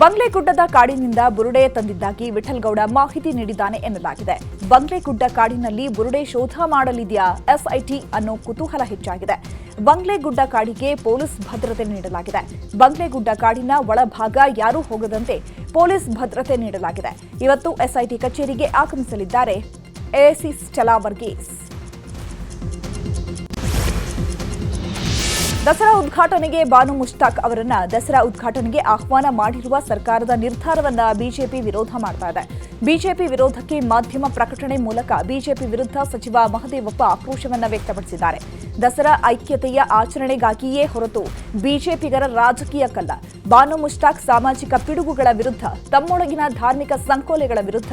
ಬಂಗ್ಲೆಗುಡ್ಡದ ಕಾಡಿನಿಂದ ಬುರುಡೆ ತಂದಿದ್ದಾಗಿ ವಿಠಲ್ಗೌಡ ಮಾಹಿತಿ ನೀಡಿದ್ದಾನೆ ಎನ್ನಲಾಗಿದೆ. ಬಂಗ್ಲೆಗುಡ್ಡ ಕಾಡಿನಲ್ಲಿ ಬುರುಡೆ ಶೋಧ ಮಾಡಲಿದೆಯಾ ಎಸ್ಐಟಿ ಅನ್ನೋ ಕುತೂಹಲ ಹೆಚ್ಚಾಗಿದೆ. ಬಂಗ್ಲೆಗುಡ್ಡ ಕಾಡಿಗೆ ಪೊಲೀಸ್ ಭದ್ರತೆ ನೀಡಲಾಗಿದೆ. ಬಂಗ್ಲೆಗುಡ್ಡ ಕಾಡಿನ ಒಳಭಾಗ ಯಾರೂ ಹೋಗದಂತೆ ಪೊಲೀಸ್ ಭದ್ರತೆ ನೀಡಲಾಗಿದೆ. ಇವತ್ತು ಎಸ್ಐಟಿ ಕಚೇರಿಗೆ ಆಗಮಿಸಲಿದ್ದಾರೆ ಎಎಸಿ ಸ್ಟೆಲಾ ವರ್ಗೀಸ್. ದಸರಾ ಉದ್ಘಾಟನೆಗೆ ಬಾನು ಮುಷ್ತಾಕ್ ಅವರನ್ನ ದಸರಾ ಉದ್ಘಾಟನೆಗೆ ಆಹ್ವಾನ ಮಾಡಿರುವ ಸರ್ಕಾರದ ನಿರ್ಧಾರವನ್ನ ಬಿಜೆಪಿ ವಿರೋಧ ಮಾಡ್ತಾ ಇದೆ. ಬಿಜೆಪಿ ವಿರೋಧಕ್ಕೆ ಮಾಧ್ಯಮ ಪ್ರಕಟಣೆ ಮೂಲಕ ಬಿಜೆಪಿ ವಿರುದ್ಧ ಸಚಿವ ಮಹದೇವಪ್ಪ ಆಕ್ರೋಶವನ್ನ ವ್ಯಕ್ತಪಡಿಸಿದ್ದಾರೆ. ದಸರಾ ಐಕ್ಯತೆಯ ಆಚರಣೆಗಾಗಿಯೇ ಹೊರತು ಬಿಜೆಪಿಗರ ರಾಜಕೀಯಕ್ಕಲ್ಲ. ಬಾನು ಮುಷ್ತಾಕ್ ಸಾಮಾಜಿಕ ಪಿಡುಗುಗಳ ವಿರುದ್ಧ, ತಮ್ಮೊಳಗಿನ ಧಾರ್ಮಿಕ ಸಂಕೋಲೆಗಳ ವಿರುದ್ಧ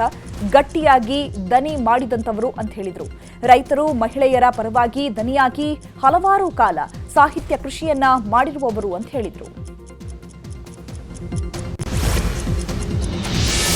ಗಟ್ಟಿಯಾಗಿ ದನಿ ಮಾಡಿದಂತವರು ಅಂತ ಹೇಳಿದ್ರು. ರೈತರು, ಮಹಿಳೆಯರ ಪರವಾಗಿ ದನಿಯಾಗಿ ಹಲವಾರು ಕಾಲ ಸಾಹಿತ್ಯ ಕೃಷಿಯನ್ನ ಮಾಡಿರುವವರು ಅಂತ ಹೇಳಿದ್ರು.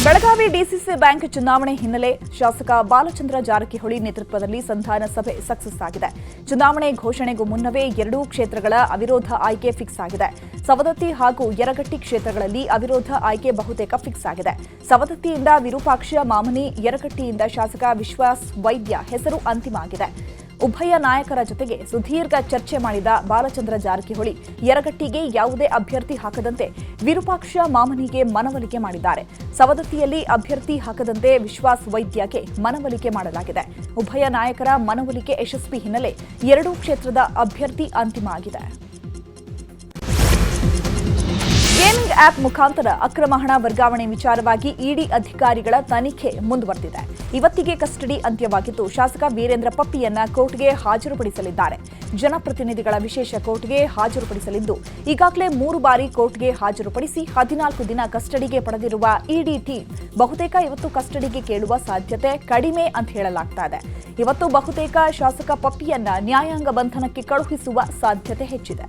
ಬೆಳಗಾವಿ ಡಿಸಿಸಿ ಬ್ಯಾಂಕ್ ಚುನಾವಣೆ ಹಿನ್ನೆಲೆ ಶಾಸಕ ಬಾಲಚಂದ್ರ ಜಾರಕಿಹೊಳಿ ನೇತೃತ್ವದಲ್ಲಿ ಸಂಧಾನ ಸಭೆ ಸಕ್ಸಸ್ ಆಗಿದೆ. ಚುನಾವಣೆ ಘೋಷಣೆಗೂ ಮುನ್ನವೇ ಎರಡೂ ಕ್ಷೇತ್ರಗಳ ಅವಿರೋಧ ಆಯ್ಕೆ ಫಿಕ್ಸ್ ಆಗಿದೆ. ಸವದತ್ತಿ ಹಾಗೂ ಯರಗಟ್ಟಿ ಕ್ಷೇತ್ರಗಳಲ್ಲಿ ಅವಿರೋಧ ಆಯ್ಕೆ ಬಹುತೇಕ ಫಿಕ್ಸ್ ಆಗಿದೆ. ಸವದತ್ತಿಯಿಂದ ವಿರೂಪಾಕ್ಷ ಮಾಮನಿ, ಯರಗಟ್ಟಿಯಿಂದ ಶಾಸಕ ವಿಶ್ವಾಸ್ ವೈದ್ಯ ಹೆಸರು ಅಂತಿಮ ಆಗಿದೆ. ಉಭಯ ನಾಯಕರ ಜೊತೆಗೆ ಸುದೀರ್ಘ ಚರ್ಚೆ ಮಾಡಿದ ಬಾಲಚಂದ್ರ ಜಾರಕಿಹೊಳಿ ಯರಗಟ್ಟಿಗೆ ಯಾವುದೇ ಅಭ್ಯರ್ಥಿ ಹಾಕದಂತೆ ವಿರೂಪಾಕ್ಷ ಮಾಮನಿಗೆ ಮನವೊಲಿಕೆ ಮಾಡಿದ್ದಾರೆ. ಸವದತ್ತಿಯಲ್ಲಿ ಅಭ್ಯರ್ಥಿ ಹಾಕದಂತೆ ವಿಶ್ವಾಸ್ ವೈದ್ಯಗೆ ಮನವೊಲಿಕೆ ಮಾಡಲಾಗಿದೆ. ಉಭಯ ನಾಯಕರ ಮನವೊಲಿಕೆ ಯಶಸ್ವಿ ಹಿನ್ನೆಲೆ ಎರಡೂ ಕ್ಷೇತ್ರದ ಅಭ್ಯರ್ಥಿ ಅಂತಿಮ ಆಗಿದೆ. ಗೇಮಿಂಗ್ ಆಪ್ ಮುಖಾಂತರ ಅಕ್ರಮ ಹಣ ವರ್ಗಾವಣೆ ವಿಚಾರವಾಗಿ ಇಡಿ ಅಧಿಕಾರಿಗಳ ತನಿಖೆ ಮುಂದುವರೆದಿದೆ. ಇವತ್ತಿಗೆ ಕಸ್ಟಡಿ ಅಂತ್ಯವಾಗಿದ್ದು, ಶಾಸಕ ವೀರೇಂದ್ರ ಪಪ್ಪಿಯನ್ನ ಕೋರ್ಟ್ಗೆ ಹಾಜರುಪಡಿಸಲಿದ್ದಾರೆ. ಜನಪ್ರತಿನಿಧಿಗಳ ವಿಶೇಷ ಕೋರ್ಟ್ಗೆ ಹಾಜರುಪಡಿಸಲಿದ್ದು, ಈಗಾಗಲೇ 3 ಬಾರಿ ಕೋರ್ಟ್ಗೆ ಹಾಜರುಪಡಿಸಿ 14 ದಿನ ಕಸ್ಟಡಿಗೆ ಪಡೆದಿರುವ ಇಡಿ ಟೀಮ್ ಬಹುತೇಕ ಇವತ್ತು ಕಸ್ಟಡಿಗೆ ಕೇಳುವ ಸಾಧ್ಯತೆ ಕಡಿಮೆ ಅಂತ ಹೇಳಲಾಗ್ತಾ ಇದೆ. ಇವತ್ತು ಬಹುತೇಕ ಶಾಸಕ ಪಪ್ಪಿಯನ್ನ ನ್ಯಾಯಾಂಗ ಬಂಧನಕ್ಕೆ ಕಳುಹಿಸುವ ಸಾಧ್ಯತೆ ಹೆಚ್ಚಿದೆ.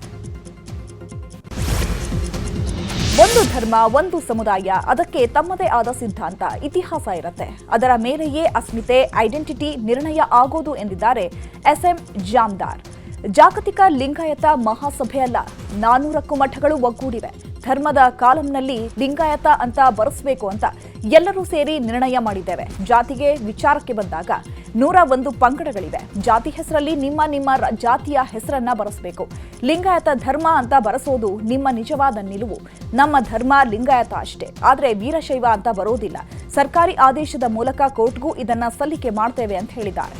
ಒಂದು ಧರ್ಮ, ಒಂದು ಸಮುದಾಯ, ಅದಕ್ಕೆ ತಮ್ಮದೇ ಆದ ಸಿದ್ಧಾಂತ, ಇತಿಹಾಸ ಇರುತ್ತೆ. ಅದರ ಮೇಲೆಯೇ ಅಸ್ಮಿತೆ, ಐಡೆಂಟಿಟಿ ನಿರ್ಣಯ ಆಗೋದು ಎಂದಿದ್ದಾರೆ ಎಸ್ಎಂ ಜಾಮದಾರ್. ಜಾಗತಿಕ ಲಿಂಗಾಯತ ಮಹಾಸಭೆಯಲ್ಲ, 400ಕ್ಕೂ ಮಠಗಳು ಒಗ್ಗೂಡಿವೆ. ಧರ್ಮದ ಕಾಲಂನಲ್ಲಿ ಲಿಂಗಾಯತ ಅಂತ ಬರೆಸಬೇಕು ಅಂತ ಎಲ್ಲರೂ ಸೇರಿ ನಿರ್ಣಯ ಮಾಡಿದ್ದೇವೆ. ಜಾತಿಗೆ ವಿಚಾರಕ್ಕೆ ಬಂದಾಗ 101 ಪಂಗಡಗಳಿವೆ. ಜಾತಿ ಹೆಸರಲ್ಲಿ ನಿಮ್ಮ ಜಾತಿಯ ಹೆಸರನ್ನ ಬರೆಸಬೇಕು. ಲಿಂಗಾಯತ ಧರ್ಮ ಅಂತ ಬರೆಸೋದು ನಿಮ್ಮ ನಿಜವಾದ ನಿಲುವು. ನಮ್ಮ ಧರ್ಮ ಲಿಂಗಾಯತ ಅಷ್ಟೇ, ಆದರೆ ವೀರಶೈವ ಅಂತ ಬರೋದಿಲ್ಲ. ಸರ್ಕಾರಿ ಆದೇಶದ ಮೂಲಕ ಕೋರ್ಟ್ಗೂ ಇದನ್ನ ಸಲ್ಲಿಕೆ ಮಾಡ್ತೇವೆ ಅಂತ ಹೇಳಿದ್ದಾರೆ.